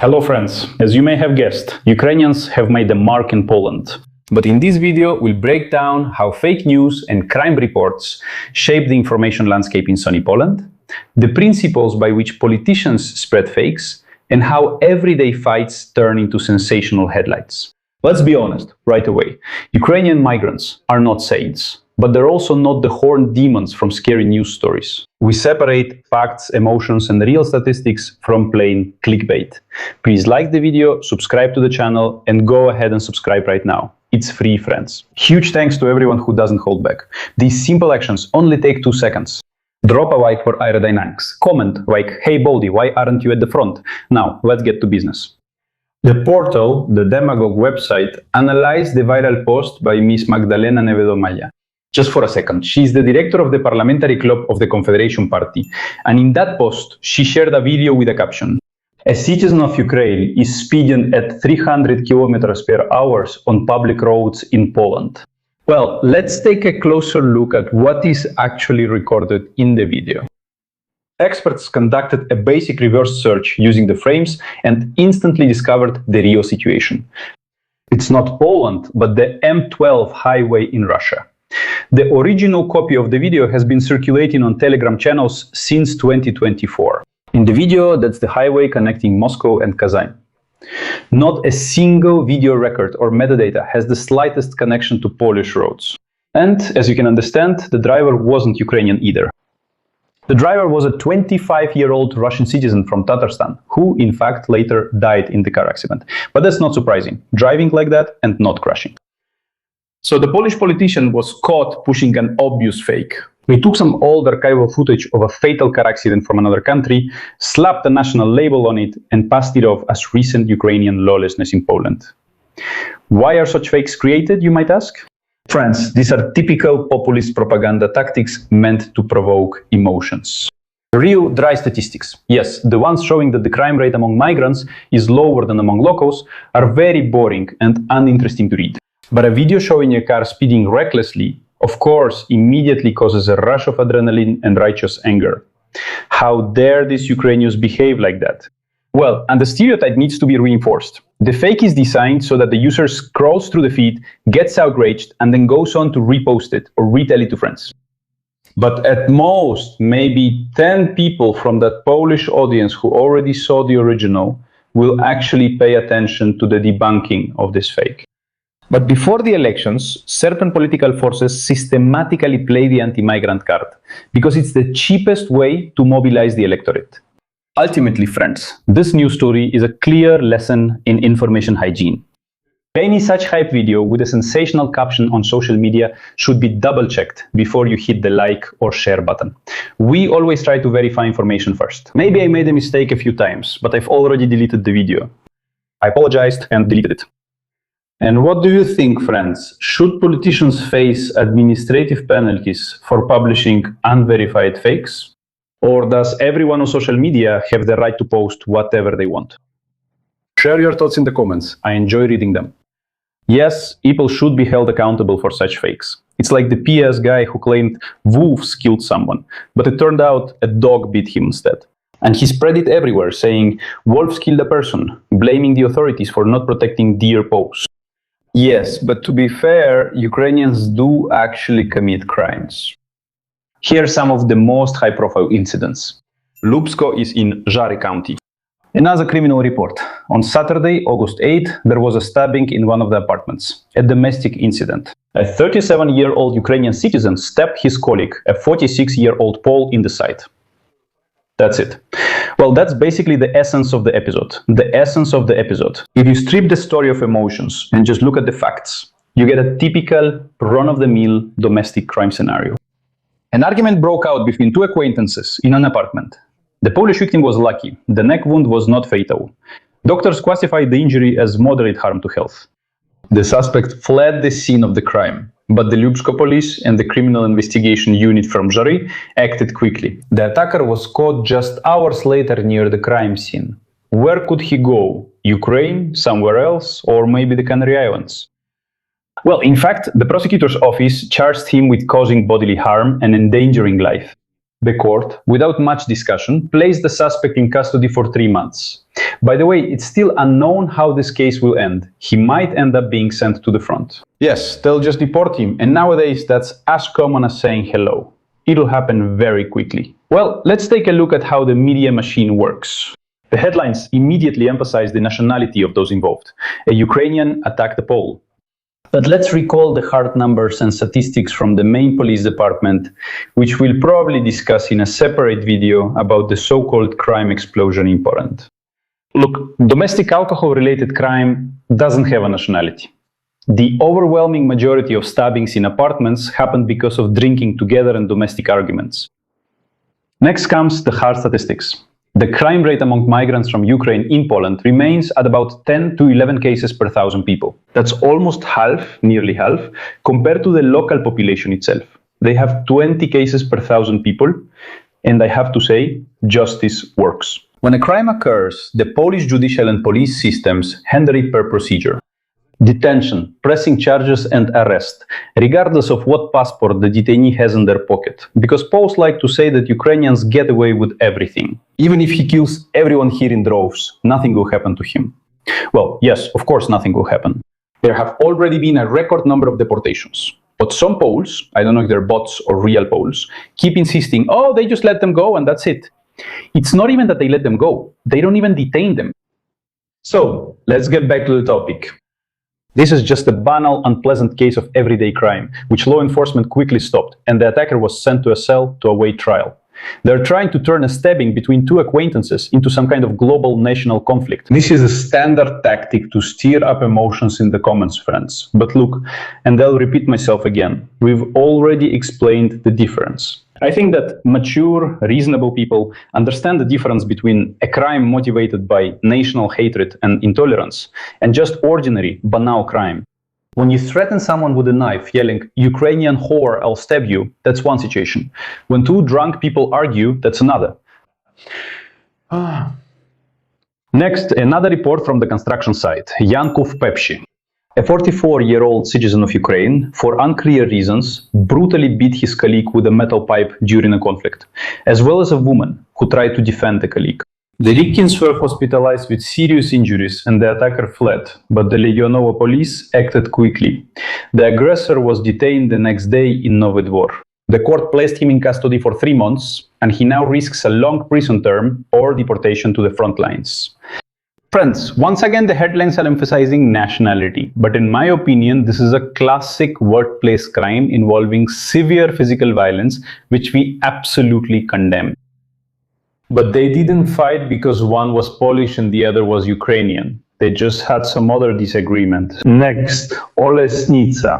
Hello friends, as you may have guessed, Ukrainians have made a mark in Poland. But in this video, we'll break down how fake news and crime reports shape the information landscape in sunny Poland, the principles by which politicians spread fakes, and how everyday fights turn into sensational headlines. Let's be honest right away, Ukrainian migrants are not saints, but they're also not the horned demons from scary news stories. We separate facts, emotions, and real statistics from plain clickbait. Please like the video, subscribe to the channel, and go ahead and subscribe right now. It's free, friends. Huge thanks to everyone who doesn't hold back. These simple actions only take 2 seconds. Drop a like for aerodynamics. Comment like, hey Baldy, why aren't you at the front? Now, let's get to business. The portal, the Demagogue website, analyzed the viral post by Miss Magdalena Nevedo-Maya. Just for a second, she is the director of the Parliamentary Club of the Confederation Party, and in that post, she shared a video with a caption. A citizen of Ukraine is speeding at 300 kilometers per hour on public roads in Poland. Well, let's take a closer look at what is actually recorded in the video. Experts conducted a basic reverse search using the frames and instantly discovered the real situation. It's not Poland, but the M12 highway in Russia. The original copy of the video has been circulating on Telegram channels since 2024. In the video, that's the highway connecting Moscow and Kazan. Not a single video record or metadata has the slightest connection to Polish roads. And, as you can understand, the driver wasn't Ukrainian either. The driver was a 25-year-old Russian citizen from Tatarstan, who, in fact, later died in the car accident. But that's not surprising, driving like that and not crashing. So the Polish politician was caught pushing an obvious fake. He took some old archival footage of a fatal car accident from another country, slapped a national label on it, and passed it off as recent Ukrainian lawlessness in Poland. Why are such fakes created, you might ask? Friends, these are typical populist propaganda tactics meant to provoke emotions. Real dry statistics, yes, the ones showing that the crime rate among migrants is lower than among locals, are very boring and uninteresting to read. But a video showing a car speeding recklessly, of course, immediately causes a rush of adrenaline and righteous anger. How dare these Ukrainians behave like that? Well, and the stereotype needs to be reinforced. The fake is designed so that the user scrolls through the feed, gets outraged, and then goes on to repost it or retell it to friends. But at most, maybe 10 people from that Polish audience who already saw the original will actually pay attention to the debunking of this fake. But before the elections, certain political forces systematically play the anti-migrant card, because it's the cheapest way to mobilize the electorate. Ultimately, friends, this news story is a clear lesson in information hygiene. Any such hype video with a sensational caption on social media should be double-checked before you hit the like or share button. We always try to verify information first. Maybe I made a mistake a few times, but I've already deleted the video. I apologized and deleted it. And what do you think, friends? Should politicians face administrative penalties for publishing unverified fakes? Or does everyone on social media have the right to post whatever they want? Share your thoughts in the comments. I enjoy reading them. Yes, people should be held accountable for such fakes. It's like the PS guy who claimed wolves killed someone, but it turned out a dog bit him instead. And he spread it everywhere, saying, wolves killed a person, blaming the authorities for not protecting deer paws. Yes, but to be fair, Ukrainians do actually commit crimes. Here are some of the most high-profile incidents. Lubsko is in Żary County. Another criminal report. On Saturday, August 8, there was a stabbing in one of the apartments, a domestic incident. A 37-year-old Ukrainian citizen stabbed his colleague, a 46-year-old Pole, in the side. That's it. Well, that's basically the essence of the episode. The essence of the episode. If you strip the story of emotions and just look at the facts, you get a typical run-of-the-mill domestic crime scenario. An argument broke out between two acquaintances in an apartment. The Polish victim was lucky. The neck wound was not fatal. Doctors classified the injury as moderate harm to health. The suspect fled the scene of the crime, but the Lubsko police and the criminal investigation unit from Żary acted quickly. The attacker was caught just hours later near the crime scene. Where could he go? Ukraine? Somewhere else? Or maybe the Canary Islands? Well, in fact, the prosecutor's office charged him with causing bodily harm and endangering life. The court, without much discussion, placed the suspect in custody for 3 months. By the way, it's still unknown how this case will end. He might end up being sent to the front. Yes, they'll just deport him, and nowadays that's as common as saying hello. It'll happen very quickly. Well, let's take a look at how the media machine works. The headlines immediately emphasize the nationality of those involved. A Ukrainian attacked a Pole. But let's recall the hard numbers and statistics from the main police department, which we'll probably discuss in a separate video about the so-called crime explosion in Poland. Look, domestic alcohol-related crime doesn't have a nationality. The overwhelming majority of stabbings in apartments happened because of drinking together and domestic arguments. Next comes the hard statistics. The crime rate among migrants from Ukraine in Poland remains at about 10 to 11 cases per 1,000 people. That's almost half, nearly half, compared to the local population itself. They have 20 cases per 1,000 people, and I have to say, justice works. When a crime occurs, the Polish judicial and police systems handle it per procedure. Detention, pressing charges and arrest, regardless of what passport the detainee has in their pocket. Because Poles like to say that Ukrainians get away with everything. Even if he kills everyone here in droves, nothing will happen to him. Well, yes, of course nothing will happen. There have already been a record number of deportations. But some Poles, I don't know if they're bots or real Poles, keep insisting, oh, they just let them go and that's it. It's not even that they let them go. They don't even detain them. So, let's get back to the topic. This is just a banal, unpleasant case of everyday crime, which law enforcement quickly stopped, and the attacker was sent to a cell to await trial. They're trying to turn a stabbing between two acquaintances into some kind of global national conflict. This is a standard tactic to stir up emotions in the comments, friends. But look, and I'll repeat myself again, we've already explained the difference. I think that mature, reasonable people understand the difference between a crime motivated by national hatred and intolerance and just ordinary, banal crime. When you threaten someone with a knife, yelling, "Ukrainian whore, I'll stab you," that's one situation. When two drunk people argue, that's another. Next, another report from the construction site, Yankov Pepsi. A 44-year-old citizen of Ukraine, for unclear reasons, brutally beat his colleague with a metal pipe during a conflict, as well as a woman who tried to defend the colleague. The victims were hospitalized with serious injuries and the attacker fled, but the Legionovo police acted quickly. The aggressor was detained the next day in Nowy Dvor. The court placed him in custody for 3 months, and he now risks a long prison term or deportation to the front lines. Friends, once again the headlines are emphasizing nationality, but in my opinion this is a classic workplace crime involving severe physical violence which we absolutely condemn. But they didn't fight because one was Polish and the other was Ukrainian. They just had some other disagreement. Next, Olesnica.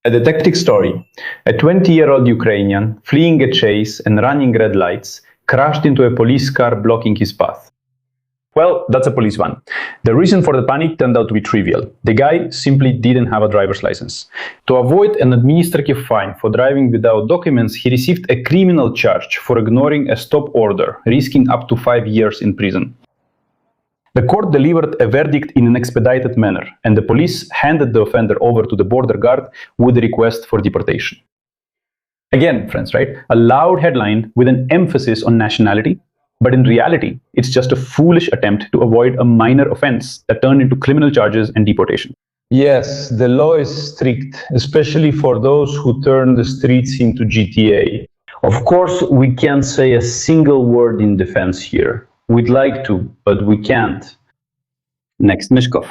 A detective story. A 20-year-old Ukrainian, fleeing a chase and running red lights, crashed into a police car blocking his path. Well, that's a police van. The reason for the panic turned out to be trivial. The guy simply didn't have a driver's license. To avoid an administrative fine for driving without documents, he received a criminal charge for ignoring a stop order, risking up to 5 years in prison. The court delivered a verdict in an expedited manner, and the police handed the offender over to the border guard with a request for deportation. Again, friends, right? A loud headline with an emphasis on nationality. But in reality, it's just a foolish attempt to avoid a minor offense that turned into criminal charges and deportation. Yes, the law is strict, especially for those who turn the streets into GTA. Of course, we can't say a single word in defense here. We'd like to, but we can't. Next, Mishkov.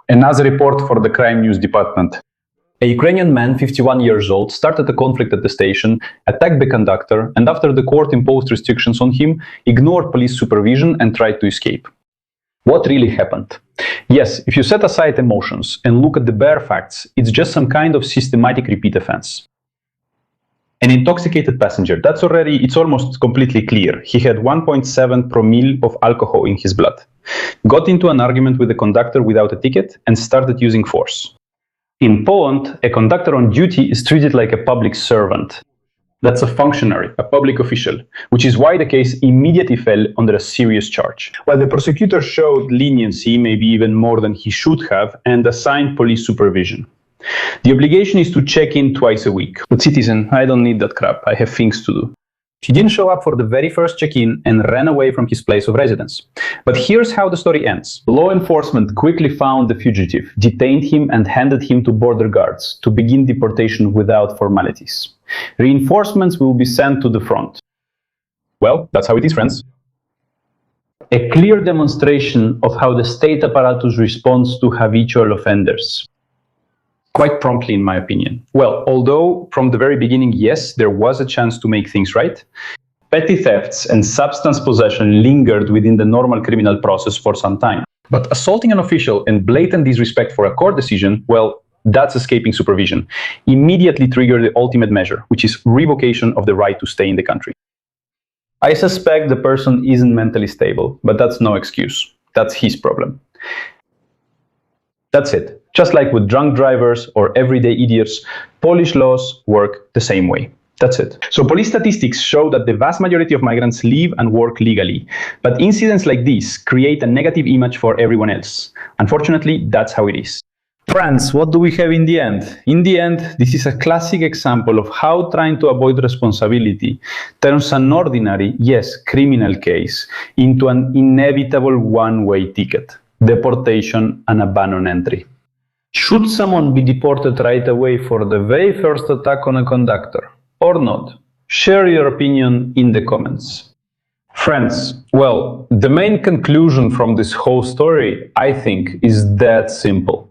Another report for the crime news department. A Ukrainian man, 51 years old, started a conflict at the station, attacked the conductor, and after the court imposed restrictions on him, ignored police supervision and tried to escape. What really happened? Yes, if you set aside emotions and look at the bare facts, it's just some kind of systematic repeat offense. An intoxicated passenger, it's almost completely clear. He had 1.7 promille of alcohol in his blood. Got into an argument with the conductor without a ticket and started using force. In Poland, a conductor on duty is treated like a public servant. That's a functionary, a public official, which is why the case immediately fell under a serious charge. While the prosecutor showed leniency, maybe even more than he should have, and assigned police supervision. The obligation is to check in twice a week. But citizen, I don't need that crap. I have things to do. He didn't show up for the very first check-in and ran away from his place of residence. But here's how the story ends. Law enforcement quickly found the fugitive, detained him and handed him to border guards to begin deportation without formalities. Reinforcements will be sent to the front. Well, that's how it is, friends. A clear demonstration of how the state apparatus responds to habitual offenders. Quite promptly, in my opinion. Well, although from the very beginning, yes, there was a chance to make things right, petty thefts and substance possession lingered within the normal criminal process for some time. But assaulting an official and blatant disrespect for a court decision, well, that's escaping supervision. Immediately trigger the ultimate measure, which is revocation of the right to stay in the country. I suspect the person isn't mentally stable, but that's no excuse. That's his problem. That's it. Just like with drunk drivers or everyday idiots, Polish laws work the same way. That's it. So police statistics show that the vast majority of migrants live and work legally. But incidents like this create a negative image for everyone else. Unfortunately, that's how it is. Friends, what do we have in the end? In the end, this is a classic example of how trying to avoid responsibility turns an ordinary, yes, criminal case into an inevitable one-way ticket. Deportation and abandoned entry. Should someone be deported right away for the very first attack on a conductor, or not? Share your opinion in the comments. Friends, well, the main conclusion from this whole story, I think, is that simple.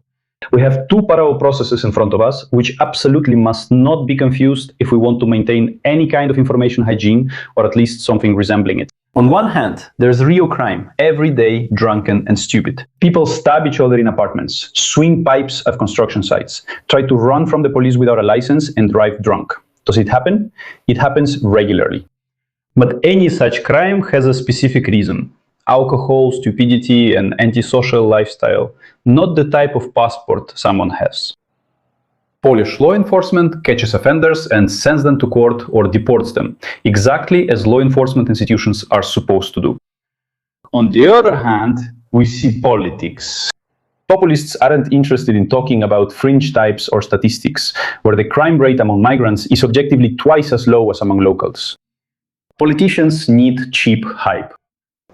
We have two parallel processes in front of us, which absolutely must not be confused if we want to maintain any kind of information hygiene, or at least something resembling it. On one hand, there's real crime, every day, drunken and stupid. People stab each other in apartments, swing pipes at construction sites, try to run from the police without a license and drive drunk. Does it happen? It happens regularly. But any such crime has a specific reason. Alcohol, stupidity, and antisocial lifestyle, not the type of passport someone has. Polish law enforcement catches offenders and sends them to court or deports them, exactly as law enforcement institutions are supposed to do. On the other hand, we see politics. Populists aren't interested in talking about fringe types or statistics, where the crime rate among migrants is objectively twice as low as among locals. Politicians need cheap hype.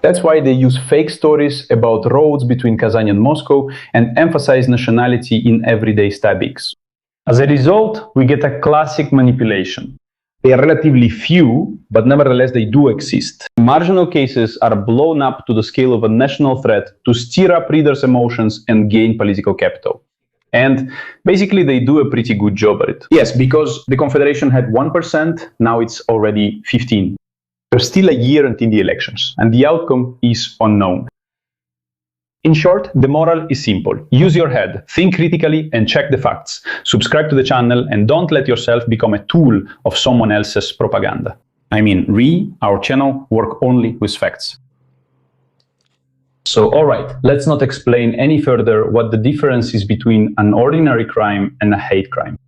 That's why they use fake stories about roads between Kazan and Moscow and emphasize nationality in everyday stabbings. As a result, we get a classic manipulation. They are relatively few, but nevertheless they do exist. Marginal cases are blown up to the scale of a national threat to stir up readers' emotions and gain political capital. And basically they do a pretty good job at it. Yes, because the Confederation had 1%, now it's already 15%. There's still a year until the elections, and the outcome is unknown. In short, the moral is simple. Use your head, think critically, and check the facts. Subscribe to the channel, and don't let yourself become a tool of someone else's propaganda. I mean, our channel, work only with facts. So, alright, let's not explain any further what the difference is between an ordinary crime and a hate crime.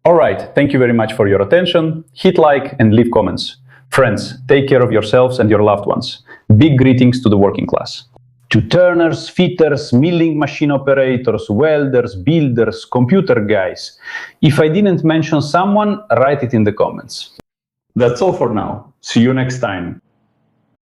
Alright, thank you very much for your attention. Hit like and leave comments. Friends, take care of yourselves and your loved ones. Big greetings to the working class. To turners, fitters, milling machine operators, welders, builders, computer guys. If I didn't mention someone, write it in the comments. That's all for now. See you next time.